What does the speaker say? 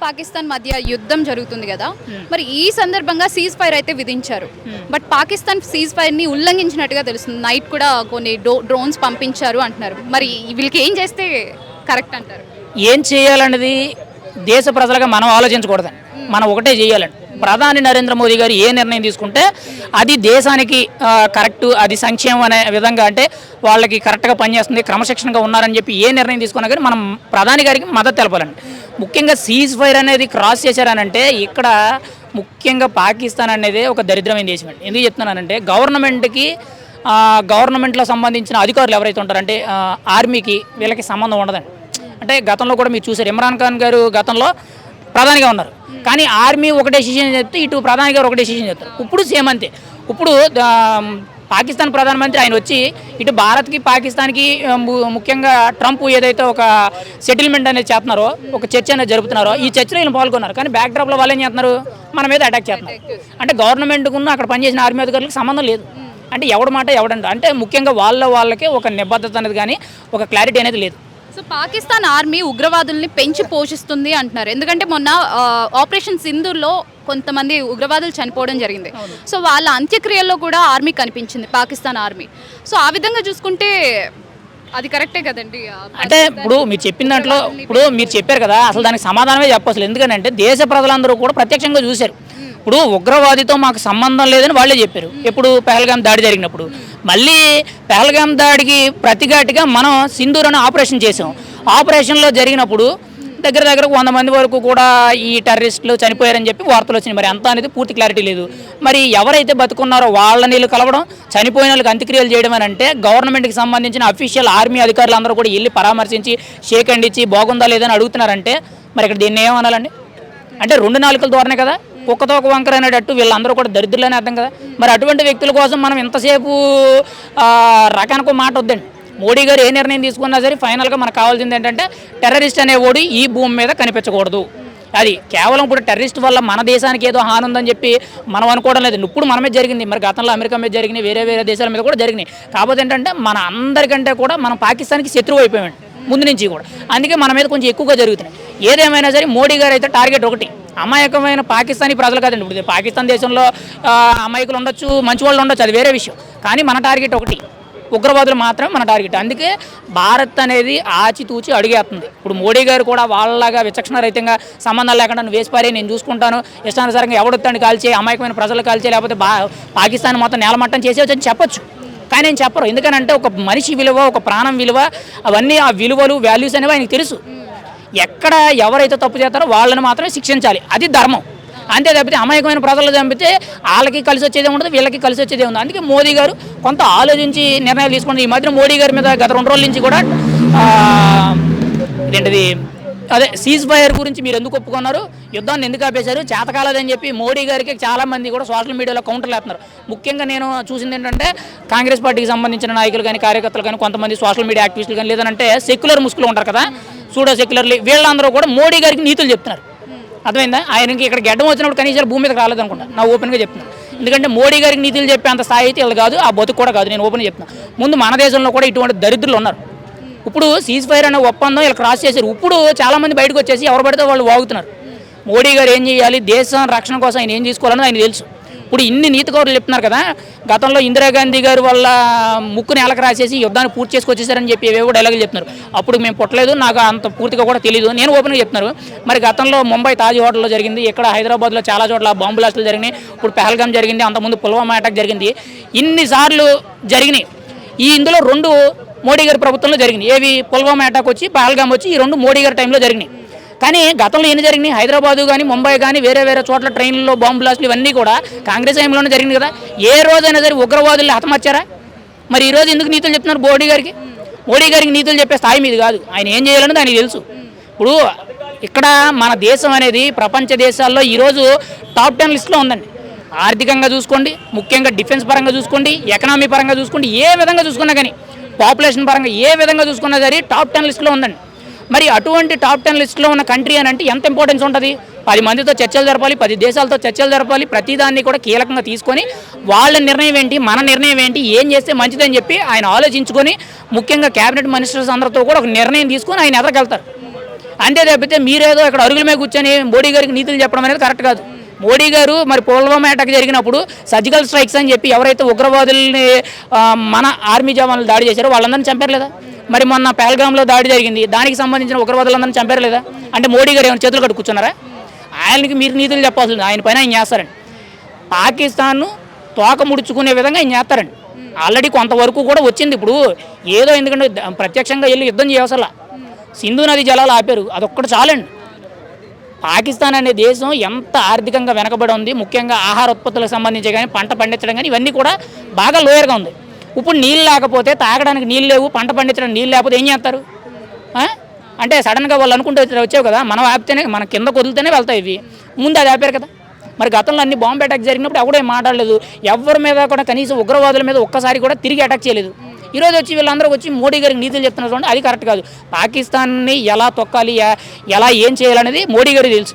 పాకిస్తాన్ మధ్య యుద్ధం జరుగుతుంది కదా, మరి ఈ సందర్భంగా సీజ్ ఫైర్ అయితే విధించారు. బట్ పాకిస్తాన్ సీజ్ ఫైర్ ని ఉల్లంఘించినట్టుగా తెలుస్తుంది. నైట్ కూడా కొన్ని డ్రోన్స్ పంపించారు అంటున్నారు. మరి వీళ్ళకి ఏం చేస్తే కరెక్ట్ అంటారు? ఏం చేయాలన్నది దేశ ప్రజలుగా మనం ఆలోచించకూడదని, మనం ఒకటే చేయాలండి. ప్రధాని నరేంద్ర మోదీ గారు ఏ నిర్ణయం తీసుకుంటే అది దేశానికి కరెక్ట్, అది సంక్షేమం అనే విధంగా, అంటే వాళ్ళకి కరెక్ట్గా పనిచేస్తుంది, క్రమశిక్షణగా ఉన్నారని చెప్పి ఏ నిర్ణయం తీసుకున్నా కానీ మనం ప్రధాని గారికి మద్దతు తెలపాలండి. ముఖ్యంగా సీజ్ ఫైర్ అనేది క్రాస్ చేశారనంటే ఇక్కడ ముఖ్యంగా పాకిస్తాన్ అనేది ఒక దరిద్రమైన దేశం అండి. ఎందుకు చెప్తున్నానంటే గవర్నమెంట్లో సంబంధించిన అధికారులు ఎవరైతే ఉంటారంటే ఆర్మీకి వీళ్ళకి సంబంధం ఉండదండి. అంటే గతంలో కూడా మీరు చూసారు, ఇమ్రాన్ ఖాన్ గారు గతంలో ప్రధానిగా ఉన్నారు, కానీ ఆర్మీ ఒక డెసిషన్ చెప్తే ఇటు ప్రధాని గారు ఒక డెసిషన్ చెప్తారు. ఇప్పుడు సేమ్ అంతే. ఇప్పుడు పాకిస్తాన్ ప్రధానమంత్రి ఆయన వచ్చి ఇటు భారత్కి పాకిస్తాన్కి ముఖ్యంగా ట్రంప్ ఏదైతే ఒక సెటిల్మెంట్ అనేది చేస్తున్నారో, ఒక చర్చ అనేది జరుపుతున్నారో, ఈ చర్చలో వీళ్ళు పాల్గొన్నారు. కానీ బ్యాక్ డ్రాప్లో వాళ్ళు ఏం చేస్తున్నారు, మన మీద అటాక్ చేస్తున్నారు. అంటే గవర్నమెంట్కున్న అక్కడ పనిచేసిన ఆర్మీ అధికారులకు సంబంధం లేదు. అంటే ఎవడి మాట ఎవడంట, అంటే ముఖ్యంగా వాళ్ళకే ఒక నిబద్ధత అనేది కానీ ఒక క్లారిటీ అనేది లేదు. సో పాకిస్తాన్ ఆర్మీ ఉగ్రవాదుల్ని పెంచి పోషిస్తుంది అంటున్నారు. ఎందుకంటే మొన్న ఆపరేషన్ సింధూర్లో కొంతమంది ఉగ్రవాదులు చనిపోవడం జరిగింది. సో వాళ్ళ అంత్యక్రియల్లో కూడా ఆర్మీ కనిపించింది, పాకిస్తాన్ ఆర్మీ. సో ఆ విధంగా చూసుకుంటే అది కరెక్టే కదండి. అంటే ఇప్పుడు మీరు చెప్పిన దాంట్లో ఇప్పుడు మీరు చెప్పారు కదా, అసలు దానికి సమాధానమే చెప్పాలి. ఎందుకంటే దేశ ప్రజలందరూ కూడా ప్రత్యక్షంగా చూశారు. ఇప్పుడు ఉగ్రవాదితో మాకు సంబంధం లేదని వాళ్ళే చెప్పారు. ఎప్పుడు పెహల్గాం దాడి జరిగినప్పుడు. మళ్ళీ పెహల్గాం దాడికి ప్రతిఘాటిగా మనం సింధూర్ అనే ఆపరేషన్ చేసాం. ఆపరేషన్లో జరిగినప్పుడు దగ్గర 100 మంది వరకు కూడా ఈ టెర్రరిస్టులు చనిపోయారని చెప్పి వార్తలు వచ్చినాయి. మరి అంతా అనేది పూర్తి క్లారిటీ లేదు. మరి ఎవరైతే బతుకున్నారో వాళ్ళ నీళ్ళు కలవడం, చనిపోయిన వాళ్ళకి అంత్యక్రియలు చేయడం అని అంటే గవర్నమెంట్కి సంబంధించిన అఫీషియల్ ఆర్మీ అధికారులు అందరూ కూడా వెళ్ళి పరామర్శించి షేక్ హ్యాండ్ ఇచ్చి బాగుందా లేదని అడుగుతున్నారంటే మరి ఇక్కడ దీన్ని ఏమనాలండి? అంటే 2 నాలుకల ధోరణే కదా, కుక్కతో ఒక వంకర అనేటట్టు వీళ్ళందరూ కూడా దరిద్రులని అర్థం కదా. మరి అటువంటి వ్యక్తుల కోసం మనం ఇంతసేపు రకానికి మాట వద్దండి. మోడీ గారు ఏ నిర్ణయం తీసుకున్నా సరే ఫైనల్గా మనకు కావాల్సింది ఏంటంటే టెర్రరిస్ట్ అనేవాడు ఈ భూమి మీద కనిపించకూడదు. అది కేవలం ఇప్పుడు టెర్రరిస్ట్ వల్ల మన దేశానికి ఏదో హాని ఉందని చెప్పి మనం అనుకోవడం లేదు. ఇప్పుడు మన మీద జరిగింది, మరి గతంలో అమెరికా మీద జరిగినాయి, వేరే దేశాల మీద కూడా జరిగినాయి. కాకపోతే ఏంటంటే మన అందరికంటే కూడా మనం పాకిస్తాన్కి శత్రువు అయిపోయామండి ముందు నుంచి కూడా. అందుకే మన మీద కొంచెం ఎక్కువగా జరుగుతున్నాయి. ఏదేమైనా సరే మోడీ గారు అయితే టార్గెట్ ఒకటి, అమాయకమైన పాకిస్తానీ ప్రజలు కాదండి. ఇప్పుడు పాకిస్తాన్ దేశంలో అమాయకులు ఉండొచ్చు, మంచి వాళ్ళు ఉండొచ్చు, అది వేరే విషయం. కానీ మన టార్గెట్ ఒకటి, ఉగ్రవాదులు మాత్రమే మన టార్గెట్. అందుకే భారత్ అనేది ఆచితూచి అడిగేస్తుంది. ఇప్పుడు మోడీ గారు కూడా వాళ్ళలాగా విచక్షణ రహితంగా సంబంధాలు లేకుండా నువ్వు వేసిపారే, నేను చూసుకుంటాను, ఇష్టానుసారంగా ఎవడొత్తాన్ని కాల్చే, అమాయకమైన ప్రజలు కాల్చే, లేకపోతే పాకిస్తాన్ మొత్తం నేలమట్టం చేసేవచ్చని చెప్పొచ్చు. కానీ నేను చెప్పరు. ఎందుకనంటే ఒక మనిషి విలువ, ఒక ప్రాణం విలువ, అవన్నీ ఆ విలువలు వాల్యూస్ అనేవి ఆయనకు తెలుసు. ఎక్కడ ఎవరైతే తప్పు చేస్తారో వాళ్ళని మాత్రమే శిక్షించాలి, అది ధర్మం. అంతే తప్పితే అమాయకమైన ప్రజలు చంపితే వాళ్ళకి కలిసి వచ్చేదే ఉండదు, వీళ్ళకి కలిసి వచ్చేదే ఉంది. అందుకే మోదీ గారు కొంత ఆలోచించి నిర్ణయాలు తీసుకుంటారు. ఈ మధ్యన మోడీ గారి మీద గత 2 రోజుల నుంచి కూడా సీజ్ ఫైర్ గురించి మీరు ఎందుకు ఒప్పుకున్నారు, యుద్ధాన్ని ఎందుకు ఆపేశారు, చేతకాలేదని చెప్పి మోడీ గారికి చాలామంది కూడా సోషల్ మీడియాలో కౌంటర్లు వేస్తున్నారు. ముఖ్యంగా నేను చూసింది ఏంటంటే కాంగ్రెస్ పార్టీకి సంబంధించిన నాయకులు కానీ, కార్యకర్తలు కానీ, కొంతమంది సోషల్ మీడియా యాక్టివిస్టులు కానీ, లేదంటే సెక్యులర్ ముసుగులు ఉంటారు కదా, సూడో సెక్యులర్లు, వీళ్ళందరూ కూడా మోడీ గారికి నీతులు చెప్తున్నారు. అర్థమైందా? ఆయనకి ఇక్కడ గడ్డం వచ్చినప్పుడు కనీసం భూమి మీదకి రాలేదనుకుంటా, నా ఓపెన్గా చెప్తున్నాను. ఎందుకంటే మోడీ గారికి నీతులు చెప్పే అంత స్థాయి అయితే వీళ్ళు కాదు, ఆ బతుకు కూడా కాదు. నేను ఓపెన్గా చెప్తున్నాను. ముందు మన దేశంలో కూడా ఇటువంటి దరిద్రులు ఉన్నారు. ఇప్పుడు సీజ్ ఫైర్ అనే ఒప్పందం ఇలా క్రాస్ చేశారు. ఇప్పుడు చాలామంది బయటకు వచ్చేసి ఎవరు పడితే వాళ్ళు వాగుతున్నారు. మోడీ గారు ఏం చేయాలి, దేశం రక్షణ కోసం ఆయన ఏం తీసుకోవాలని ఆయన తెలుసు. ఇప్పుడు ఇన్ని నీతి కౌరులు చెప్తున్నారు కదా, గతంలో ఇందిరాగాంధీ గారు వాళ్ళ ముక్కుని నేలకు రాసేసి యుద్ధాన్ని పూర్తి చేసుకొచ్చేసారని చెప్పి ఏవేవో డైలాగులు చెప్తున్నారు. అప్పుడు మేము పుట్టలేదు, నాకు అంత పూర్తిగా కూడా తెలియదు, నేను ఓపెన్గా చెప్తున్నారు. మరి గతంలో ముంబై తాజ్ హోటల్లో జరిగింది, ఇక్కడ హైదరాబాద్లో చాలా చోట్ల బాంబు బ్లాస్టులు జరిగినాయి, ఇప్పుడు పెహల్గాం జరిగింది, అంతకుముందు పుల్వామా అటాక్ జరిగింది. ఇన్నిసార్లు జరిగినాయి. ఇందులో 2 మోడీ గారి ప్రభుత్వంలో జరిగినాయి. ఏవి? పుల్వామా అటాక్ వచ్చి, పెహల్గాం వచ్చి, ఈ 2 మోడీ గారి టైంలో జరిగినాయి. కానీ గతంలో ఎన్ని జరిగినాయి? హైదరాబాదు కానీ, ముంబై కానీ, వేరే చోట్ల ట్రైన్లలో బాంబు బ్లాస్టులు ఇవన్నీ కూడా కాంగ్రెస్ టైంలోనే జరిగింది కదా. ఏ రోజైనా సరే ఉగ్రవాదుల్ని హతమర్చారా? మరి ఈరోజు ఎందుకు నీతులు చెప్తున్నారు మోడీ గారికి? మోడీ గారికి నీతులు చెప్పే స్థాయి మీది కాదు. ఆయన ఏం చేయాలన్నది ఆయనకు తెలుసు. ఇప్పుడు ఇక్కడ మన దేశం అనేది ప్రపంచ దేశాల్లో ఈరోజు టాప్ 10 లిస్టులో ఉందండి. ఆర్థికంగా చూసుకోండి, ముఖ్యంగా డిఫెన్స్ పరంగా చూసుకోండి, ఎకనామీ పరంగా చూసుకోండి, ఏ విధంగా చూసుకున్నా కానీ, పాపులేషన్ పరంగా ఏ విధంగా చూసుకున్నా సరే టాప్ 10 లిస్టులో ఉందండి. మరి అటువంటి టాప్ 10 లిస్టులో ఉన్న కంట్రీ అని అంటే ఎంత ఇంపార్టెన్స్ ఉంటుంది? 10 మందితో చర్చలు జరపాలి, 10 దేశాలతో చర్చలు జరపాలి, ప్రతిదాన్ని కూడా కీలకంగా తీసుకొని వాళ్ళ నిర్ణయం ఏంటి, మన నిర్ణయం ఏంటి, ఏం చేస్తే మంచిదని చెప్పి ఆయన ఆలోచించుకొని ముఖ్యంగా క్యాబినెట్ మినిస్టర్స్ అందరితో కూడా ఒక నిర్ణయం తీసుకొని ఆయన ఎదరికెళ్తారు. అంతే తప్పితే మీరేదో ఇక్కడ అరుగుల మీద కూర్చొని మోడీ గారికి నీతులు చెప్పడం అనేది కరెక్ట్ కాదు. మోడీ గారు మరి పుల్వామా అటాక్ జరిగినప్పుడు సర్జికల్ స్ట్రైక్స్ అని చెప్పి ఎవరైతే ఉగ్రవాదుల్ని మన ఆర్మీ జవాన్లు దాడి చేశారో వాళ్ళందరినీ చంపారు లేదా? మరి మొన్న పహల్గామ్లో దాడి జరిగింది, దానికి సంబంధించిన ఉగ్రవాదులందరినీ చంపారు లేదా? అంటే మోడీ గారు ఏమైనా చేతులు కట్టు కూర్చున్నారా? ఆయనకి మీరు నీతులు చెప్పాల్సింది, ఆయన పైన ఆయన చేస్తారండి. పాకిస్తాన్ను తోక ముడుచుకునే విధంగా ఆయన చేస్తారండి. ఆల్రెడీ కొంతవరకు కూడా వచ్చింది. ఇప్పుడు ఏదో ఎందుకంటే ప్రత్యక్షంగా వెళ్ళి యుద్ధం చేయవసలా, సింధు నది జలాలు ఆపారు, అదొక్కటి చాలండి. పాకిస్తాన్ అనే దేశం ఎంత ఆర్థికంగా వెనకబడి ఉంది, ముఖ్యంగా ఆహార ఉత్పత్తులకు సంబంధించి కానీ పంట పండించడం కానీ ఇవన్నీ కూడా బాగా లోయర్గా ఉంది. ఇప్పుడు నీళ్ళు లేకపోతే తాగడానికి నీళ్ళు లేవు, పంట పండించడానికి నీళ్ళు లేకపోతే ఏం చేస్తారు? అంటే సడన్గా వాళ్ళు అనుకుంటే వచ్చావు కదా, మనం ఆపితేనే మన కింద వదిలితేనే వెళ్తాయి ఇవి, ముందు అది ఆపారు కదా. మరి గతంలో అన్ని బాంబు అటాక్ జరిగినప్పుడు ఎవడో ఏం మాట్లాడలేదు, ఎవరి మీద కూడా కనీసం ఉగ్రవాదుల మీద ఒక్కసారి కూడా తిరిగి అటాక్ చేయలేదు. ఈరోజు వచ్చి వీళ్ళందరూ వచ్చి మోడీ గారికి నీతులు చెప్తున్నారు, అది కరెక్ట్ కాదు. పాకిస్తాన్ని ఎలా తొక్కాలి, ఎలా ఏం చేయాలనేది మోడీ గారికి తెలుసు.